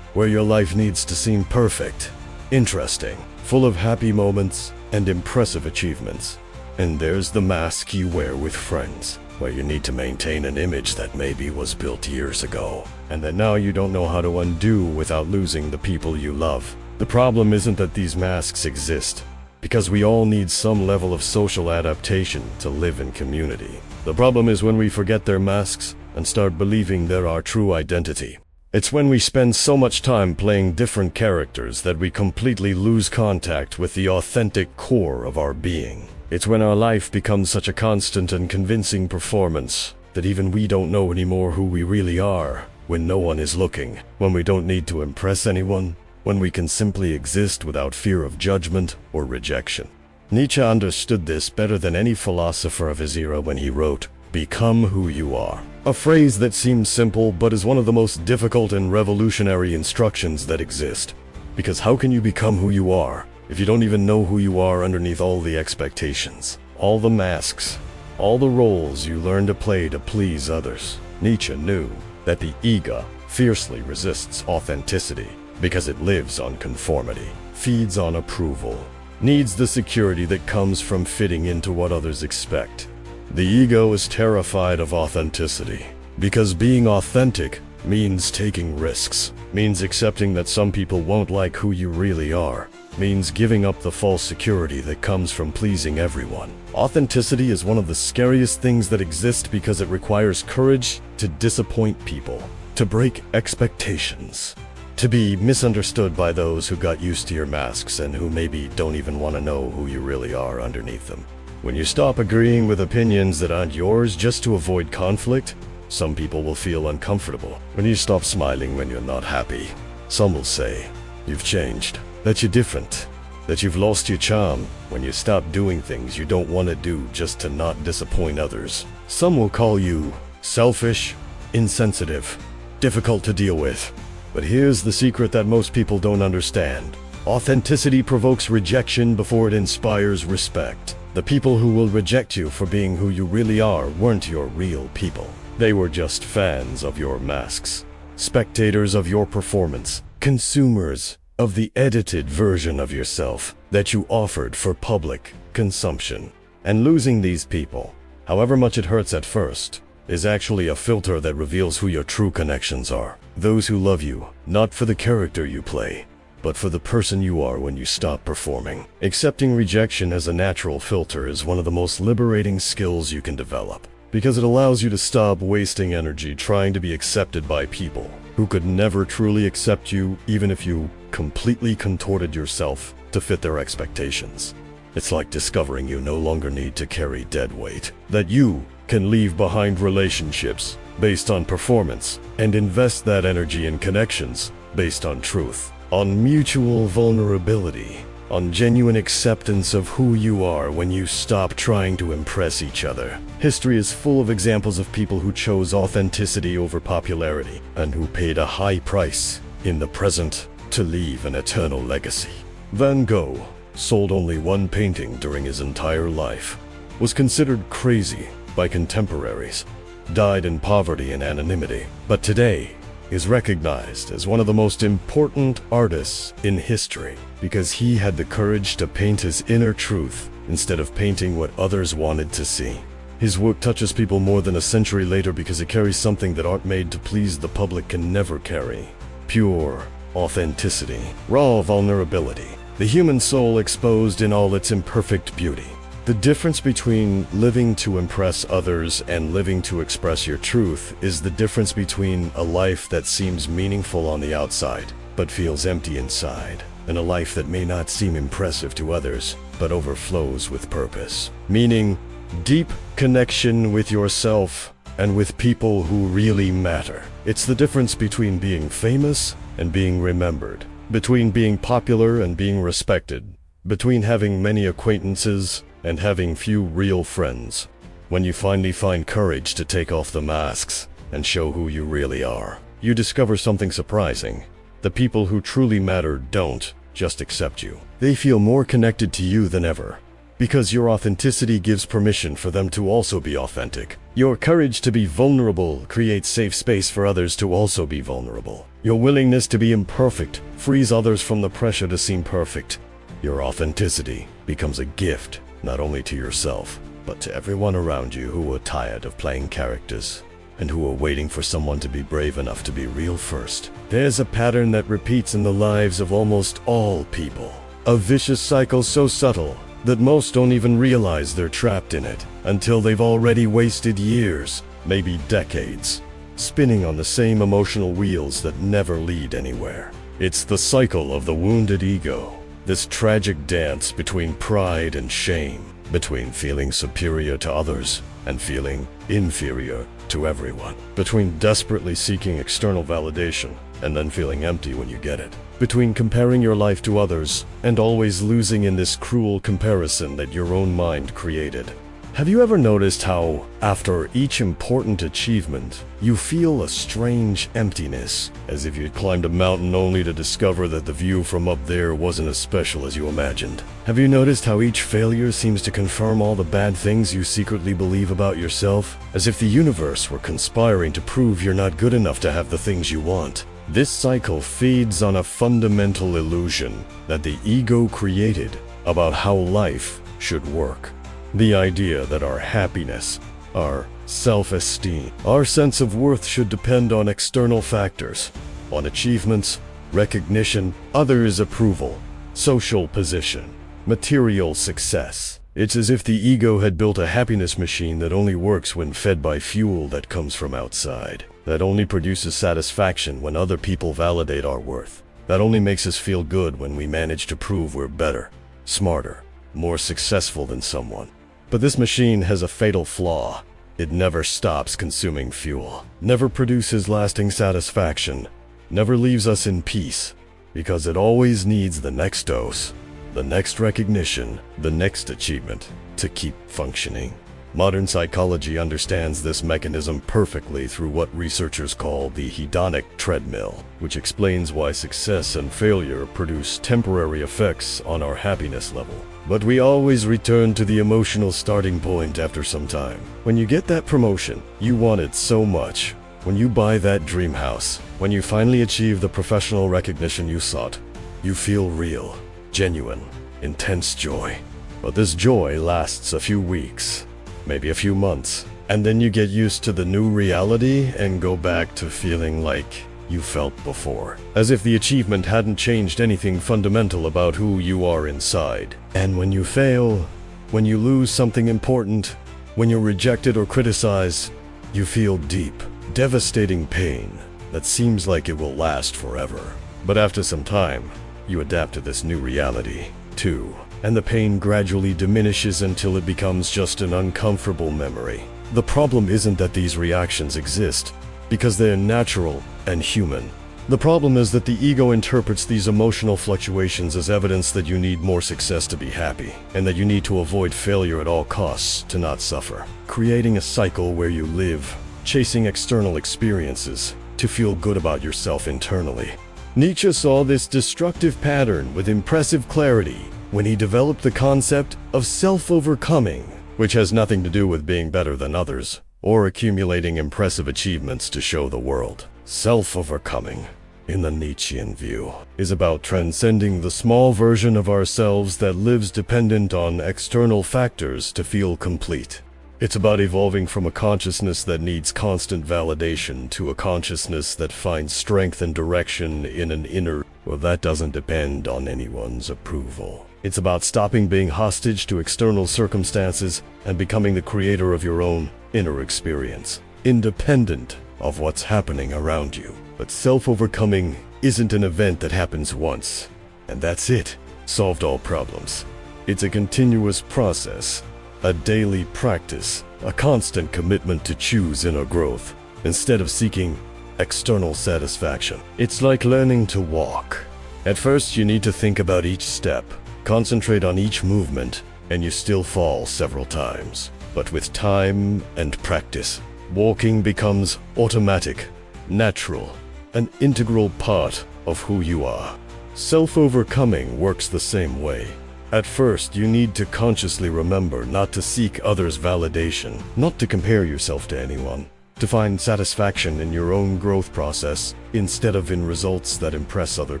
where your life needs to seem perfect, interesting, full of happy moments and impressive achievements. And there's the mask you wear with friends, where you need to maintain an image that maybe was built years ago, and that now you don't know how to undo without losing the people you love. The problem isn't that these masks exist, because we all need some level of social adaptation to live in community. The problem is when we forget their masks and start believing they're our true identity. It's when we spend so much time playing different characters that we completely lose contact with the authentic core of our being. It's when our life becomes such a constant and convincing performance that even we don't know anymore who we really are when no one is looking, when we don't need to impress anyone, when we can simply exist without fear of judgment or rejection. Nietzsche understood this better than any philosopher of his era when he wrote, "Become who you are." A phrase that seems simple but is one of the most difficult and revolutionary instructions that exist. Because how can you become who you are if you don't even know who you are underneath all the expectations, all the masks, all the roles you learn to play to please others? Nietzsche knew that the ego fiercely resists authenticity because it lives on conformity, feeds on approval, needs the security that comes from fitting into what others expect. The ego is terrified of authenticity because being authentic means taking risks, means accepting that some people won't like who you really are, means giving up the false security that comes from pleasing everyone. Authenticity is one of the scariest things that exist because it requires courage to disappoint people, to break expectations, to be misunderstood by those who got used to your masks and who maybe don't even want to know who you really are underneath them. When you stop agreeing with opinions that aren't yours just to avoid conflict, some people will feel uncomfortable. When you stop smiling when you're not happy, some will say, you've changed, that you're different, that you've lost your charm. When you stop doing things you don't want to do just to not disappoint others. Some will call you selfish, insensitive, difficult to deal with. But here's the secret that most people don't understand. Authenticity provokes rejection before it inspires respect. The people who will reject you for being who you really are weren't your real people. They were just fans of your masks, spectators of your performance, consumers of the edited version of yourself that you offered for public consumption. And losing these people, however much it hurts at first, is actually a filter that reveals who your true connections are. Those who love you, not for the character you play, but for the person you are when you stop performing. Accepting rejection as a natural filter is one of the most liberating skills you can develop, because it allows you to stop wasting energy trying to be accepted by people who could never truly accept you even if you completely contorted yourself to fit their expectations. It's like discovering you no longer need to carry dead weight, that you can leave behind relationships based on performance and invest that energy in connections based on truth, on mutual vulnerability, on genuine acceptance of who you are when you stop trying to impress each other. History is full of examples of people who chose authenticity over popularity and who paid a high price in the present to leave an eternal legacy. Van Gogh sold only one painting during his entire life, was considered crazy by contemporaries, died in poverty and anonymity, but today is recognized as one of the most important artists in history because he had the courage to paint his inner truth instead of painting what others wanted to see. His work touches people more than a century later because it carries something that art made to please the public can never carry: pure, authenticity, raw vulnerability, the human soul exposed in all its imperfect beauty. The difference between living to impress others and living to express your truth is the difference between a life that seems meaningful on the outside, but feels empty inside, and a life that may not seem impressive to others, but overflows with purpose. Meaning, deep connection with yourself and with people who really matter. It's the difference between being famous and being remembered, between being popular and being respected, between having many acquaintances and having few real friends. When you finally find courage to take off the masks and show who you really are, you discover something surprising. The people who truly matter don't just accept you. They feel more connected to you than ever, because your authenticity gives permission for them to also be authentic. Your courage to be vulnerable creates safe space for others to also be vulnerable. Your willingness to be imperfect frees others from the pressure to seem perfect. Your authenticity becomes a gift, not only to yourself, but to everyone around you who are tired of playing characters and who are waiting for someone to be brave enough to be real first. There's a pattern that repeats in the lives of almost all people. A vicious cycle so subtle that most don't even realize they're trapped in it until they've already wasted years, maybe decades, spinning on the same emotional wheels that never lead anywhere. It's the cycle of the wounded ego. This tragic dance between pride and shame, between feeling superior to others and feeling inferior to everyone, between desperately seeking external validation and then feeling empty when you get it, between comparing your life to others and always losing in this cruel comparison that your own mind created. Have you ever noticed how, after each important achievement, you feel a strange emptiness, as if you'd climbed a mountain only to discover that the view from up there wasn't as special as you imagined? Have you noticed how each failure seems to confirm all the bad things you secretly believe about yourself, as if the universe were conspiring to prove you're not good enough to have the things you want? This cycle feeds on a fundamental illusion that the ego created about how life should work. The idea that our happiness, our self-esteem, our sense of worth should depend on external factors, on achievements, recognition, others' approval, social position, material success. It's as if the ego had built a happiness machine that only works when fed by fuel that comes from outside, that only produces satisfaction when other people validate our worth, that only makes us feel good when we manage to prove we're better, smarter, more successful than someone. But this machine has a fatal flaw. It never stops consuming fuel, never produces lasting satisfaction, never leaves us in peace, because it always needs the next dose, the next recognition, the next achievement to keep functioning. Modern psychology understands this mechanism perfectly through what researchers call the hedonic treadmill, which explains why success and failure produce temporary effects on our happiness level. But we always return to the emotional starting point after some time. When you get that promotion you wanted so much, when you buy that dream house, when you finally achieve the professional recognition you sought, you feel real, genuine, intense joy. But this joy lasts a few weeks, maybe a few months, and then you get used to the new reality and go back to feeling like you felt before, as if the achievement hadn't changed anything fundamental about who you are inside. And when you fail, when you lose something important, when you're rejected or criticized, you feel deep, devastating pain that seems like it will last forever. But after some time, you adapt to this new reality, too, and the pain gradually diminishes until it becomes just an uncomfortable memory. The problem isn't that these reactions exist, because they're natural and human. The problem is that the ego interprets these emotional fluctuations as evidence that you need more success to be happy, and that you need to avoid failure at all costs to not suffer, creating a cycle where you live, chasing external experiences to feel good about yourself internally. Nietzsche saw this destructive pattern with impressive clarity when he developed the concept of self-overcoming, which has nothing to do with being better than others or accumulating impressive achievements to show the world. Self-overcoming, in the Nietzschean view, is about transcending the small version of ourselves that lives dependent on external factors to feel complete. It's about evolving from a consciousness that needs constant validation to a consciousness that finds strength and direction in an inner, well, that doesn't depend on anyone's approval. It's about stopping being hostage to external circumstances and becoming the creator of your own inner experience, independent of what's happening around you. But self-overcoming isn't an event that happens once, and that's it, solved all problems. It's a continuous process, a daily practice, a constant commitment to choose inner growth, instead of seeking external satisfaction. It's like learning to walk. At first, you need to think about each step, concentrate on each movement, and you still fall several times. But with time and practice, walking becomes automatic, natural, an integral part of who you are. Self-overcoming works the same way. At first, you need to consciously remember not to seek others' validation, not to compare yourself to anyone, to find satisfaction in your own growth process instead of in results that impress other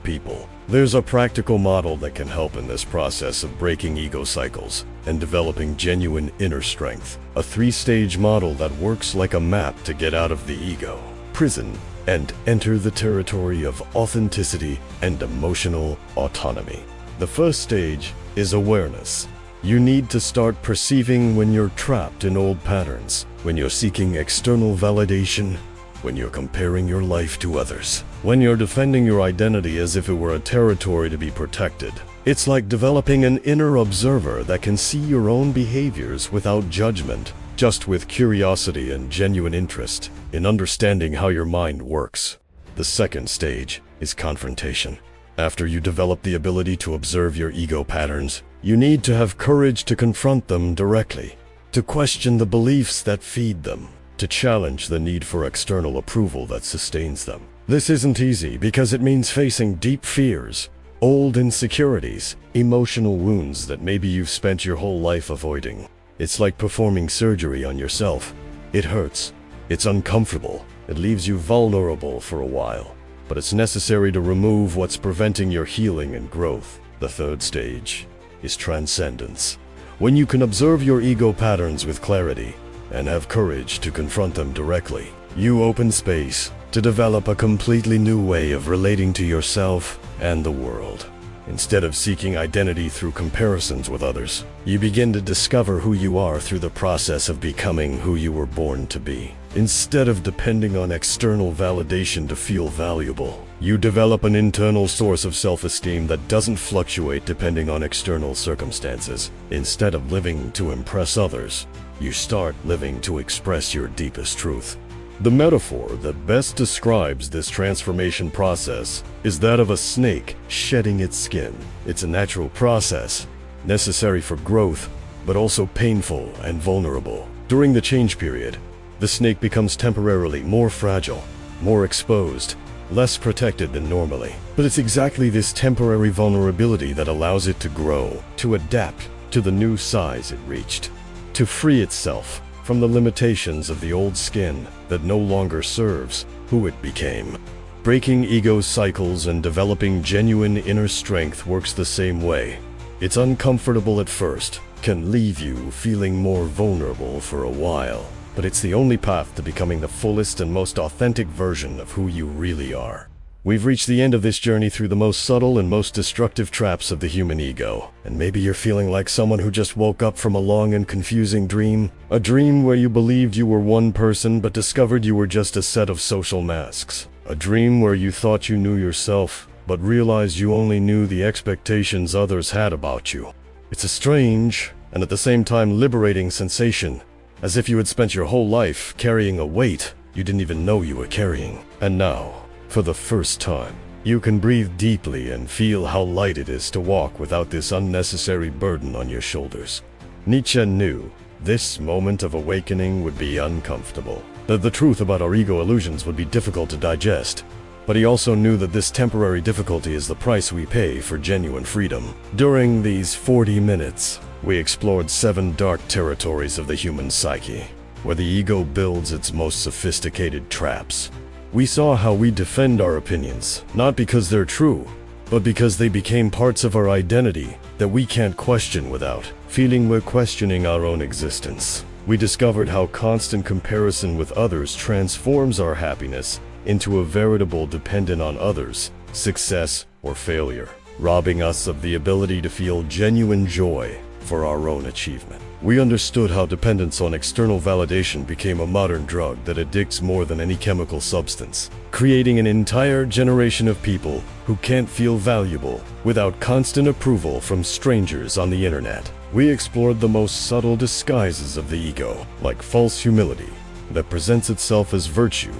people. There's a practical model that can help in this process of breaking ego cycles and developing genuine inner strength. A 3-stage model that works like a map to get out of the ego prison and enter the territory of authenticity and emotional autonomy. The first stage is awareness. You need to start perceiving when you're trapped in old patterns, when you're seeking external validation, when you're comparing your life to others, when you're defending your identity as if it were a territory to be protected. It's like developing an inner observer that can see your own behaviors without judgment, just with curiosity and genuine interest in understanding how your mind works. The second stage is confrontation. After you develop the ability to observe your ego patterns, you need to have courage to confront them directly, to question the beliefs that feed them, to challenge the need for external approval that sustains them. This isn't easy because it means facing deep fears, old insecurities, emotional wounds that maybe you've spent your whole life avoiding. It's like performing surgery on yourself. It hurts, it's uncomfortable, it leaves you vulnerable for a while. But it's necessary to remove what's preventing your healing and growth. The third stage is transcendence. When you can observe your ego patterns with clarity and have courage to confront them directly, you open space to develop a completely new way of relating to yourself and the world. Instead of seeking identity through comparisons with others, you begin to discover who you are through the process of becoming who you were born to be. Instead of depending on external validation to feel valuable, you develop an internal source of self-esteem that doesn't fluctuate depending on external circumstances. Instead of living to impress others, you start living to express your deepest truth. The metaphor that best describes this transformation process is that of a snake shedding its skin. It's a natural process, necessary for growth, but also painful and vulnerable. During the change period, the snake becomes temporarily more fragile, more exposed, less protected than normally. But it's exactly this temporary vulnerability that allows it to grow, to adapt to the new size it reached, to free itself from the limitations of the old skin that no longer serves who it became. Breaking ego cycles and developing genuine inner strength works the same way. It's uncomfortable at first, can leave you feeling more vulnerable for a while, but it's the only path to becoming the fullest and most authentic version of who you really are. We've reached the end of this journey through the most subtle and most destructive traps of the human ego. And maybe you're feeling like someone who just woke up from a long and confusing dream. A dream where you believed you were one person but discovered you were just a set of social masks. A dream where you thought you knew yourself, but realized you only knew the expectations others had about you. It's a strange, and at the same time liberating sensation, as if you had spent your whole life carrying a weight you didn't even know you were carrying. And now, for the first time, you can breathe deeply and feel how light it is to walk without this unnecessary burden on your shoulders. Nietzsche knew this moment of awakening would be uncomfortable, that the truth about our ego illusions would be difficult to digest. But he also knew that this temporary difficulty is the price we pay for genuine freedom. During these 40 minutes, we explored 7 dark territories of the human psyche, where the ego builds its most sophisticated traps. We saw how we defend our opinions, not because they're true, but because they became parts of our identity that we can't question without feeling we're questioning our own existence. we discovered how constant comparison with others transforms our happiness into a veritable dependent on others, success or failure, robbing us of the ability to feel genuine joy for our own achievement. We understood how dependence on external validation became a modern drug that addicts more than any chemical substance, creating an entire generation of people who can't feel valuable without constant approval from strangers on the internet. We explored the most subtle disguises of the ego, like false humility, that presents itself as virtue,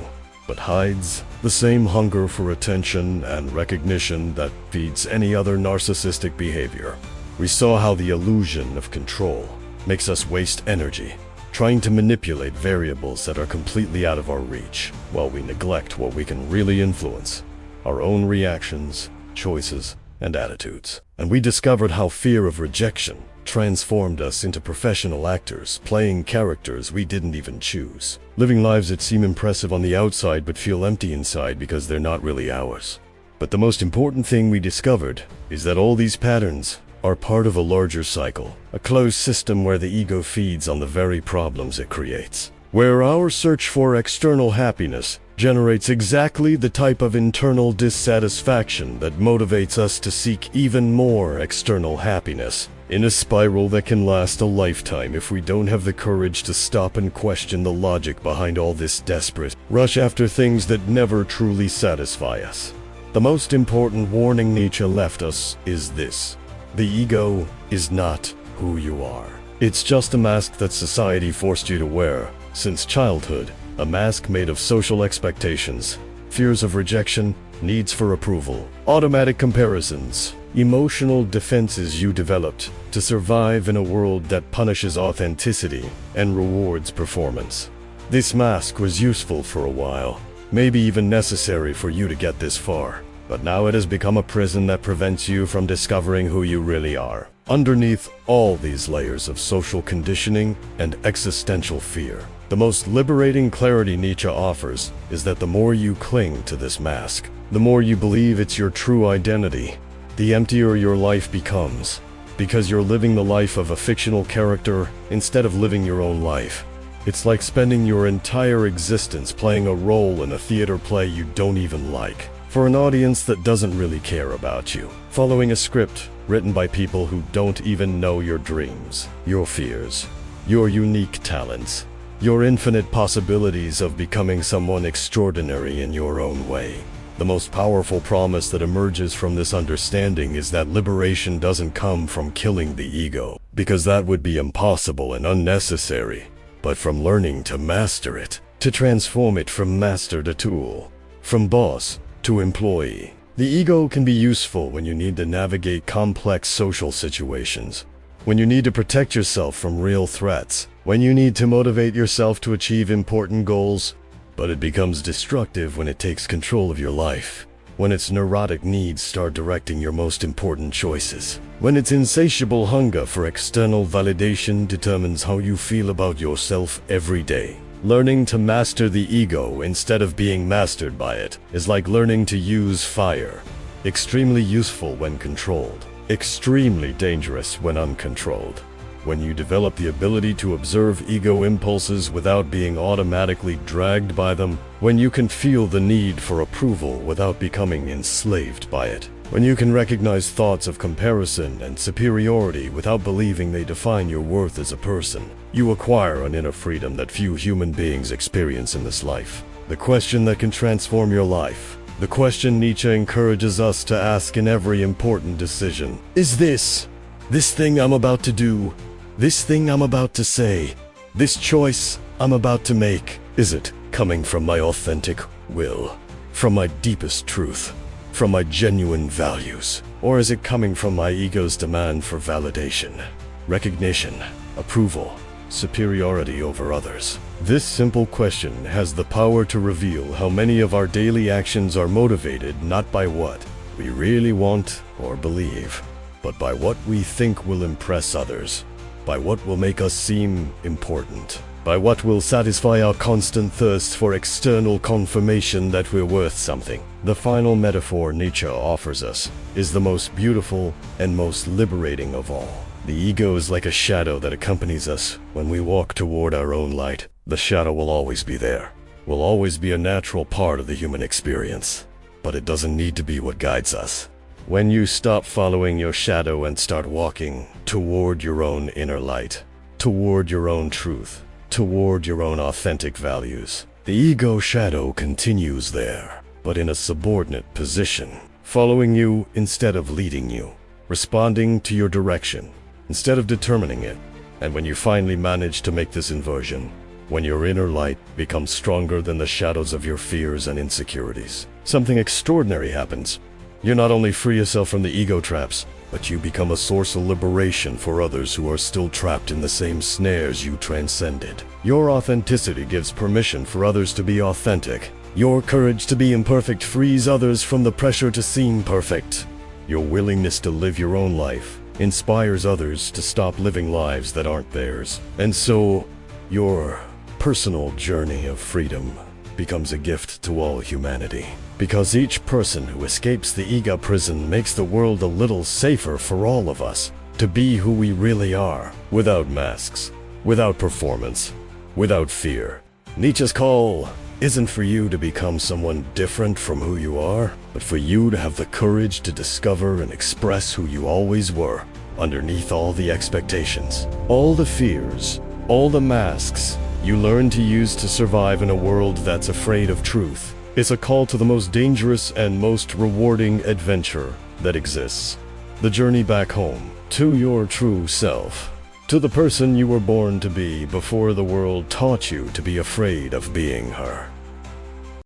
but hides the same hunger for attention and recognition that feeds any other narcissistic behavior. We saw how the illusion of control makes us waste energy trying to manipulate variables that are completely out of our reach, while we neglect what we can really influence: our own reactions, choices, and attitudes. And we discovered how fear of rejection transformed us into professional actors, playing characters we didn't even choose, living lives that seem impressive on the outside but feel empty inside because they're not really ours. But the most important thing we discovered is that all these patterns are part of a larger cycle, a closed system where the ego feeds on the very problems it creates, where our search for external happiness generates exactly the type of internal dissatisfaction that motivates us to seek even more external happiness, in a spiral that can last a lifetime if we don't have the courage to stop and question the logic behind all this desperate rush after things that never truly satisfy us. The most important warning Nietzsche left us is this: the ego is not who you are. It's just a mask that society forced you to wear since childhood, a mask made of social expectations, fears of rejection, needs for approval, automatic comparisons, emotional defenses you developed to survive in a world that punishes authenticity and rewards performance. This mask was useful for a while, maybe even necessary for you to get this far. But now it has become a prison that prevents you from discovering who you really are. Underneath all these layers of social conditioning and existential fear, the most liberating clarity Nietzsche offers is that the more you cling to this mask, the more you believe it's your true identity, the emptier your life becomes, because you're living the life of a fictional character instead of living your own life. It's like spending your entire existence playing a role in a theater play you don't even like, for an audience that doesn't really care about you, following a script written by people who don't even know your dreams, your fears, your unique talents, your infinite possibilities of becoming someone extraordinary in your own way. The most powerful promise that emerges from this understanding is that liberation doesn't come from killing the ego, because that would be impossible and unnecessary, but from learning to master it, to transform it from master to tool, from boss to employee. The ego can be useful when you need to navigate complex social situations, when you need to protect yourself from real threats, when you need to motivate yourself to achieve important goals, but it becomes destructive when it takes control of your life, when its neurotic needs start directing your most important choices, when its insatiable hunger for external validation determines how you feel about yourself every day. Learning to master the ego instead of being mastered by it is like learning to use fire. Extremely useful when controlled, extremely dangerous when uncontrolled. When you develop the ability to observe ego impulses without being automatically dragged by them, when you can feel the need for approval without becoming enslaved by it, when you can recognize thoughts of comparison and superiority without believing they define your worth as a person, you acquire an inner freedom that few human beings experience in this life. The question that can transform your life, the question Nietzsche encourages us to ask in every important decision, is this thing I'm about to do, this thing I'm about to say, this choice I'm about to make, is it coming from my authentic will, from my deepest truth, from my genuine values, or is it coming from my ego's demand for validation, recognition, approval, superiority over others? This simple question has the power to reveal how many of our daily actions are motivated not by what we really want or believe, but by what we think will impress others, by what will make us seem important, by what will satisfy our constant thirst for external confirmation that we're worth something. The final metaphor Nietzsche offers us is the most beautiful and most liberating of all. The ego is like a shadow that accompanies us when we walk toward our own light. The shadow will always be there, will always be a natural part of the human experience, but it doesn't need to be what guides us. When you stop following your shadow and start walking toward your own inner light, toward your own truth, toward your own authentic values, the ego shadow continues there, but in a subordinate position, following you instead of leading you, responding to your direction instead of determining it. And when you finally manage to make this inversion, when your inner light becomes stronger than the shadows of your fears and insecurities, something extraordinary happens. You not only free yourself from the ego traps, but you become a source of liberation for others who are still trapped in the same snares you transcended. Your authenticity gives permission for others to be authentic. Your courage to be imperfect frees others from the pressure to seem perfect. Your willingness to live your own life inspires others to stop living lives that aren't theirs. And so, your personal journey of freedom becomes a gift to all humanity. Because each person who escapes the ego prison makes the world a little safer for all of us to be who we really are, without masks, without performance, without fear. Nietzsche's call isn't for you to become someone different from who you are, but for you to have the courage to discover and express who you always were, underneath all the expectations, all the fears, all the masks you learn to use to survive in a world that's afraid of truth. It's a call to the most dangerous and most rewarding adventure that exists. The journey back home, to your true self, to the person you were born to be before the world taught you to be afraid of being her.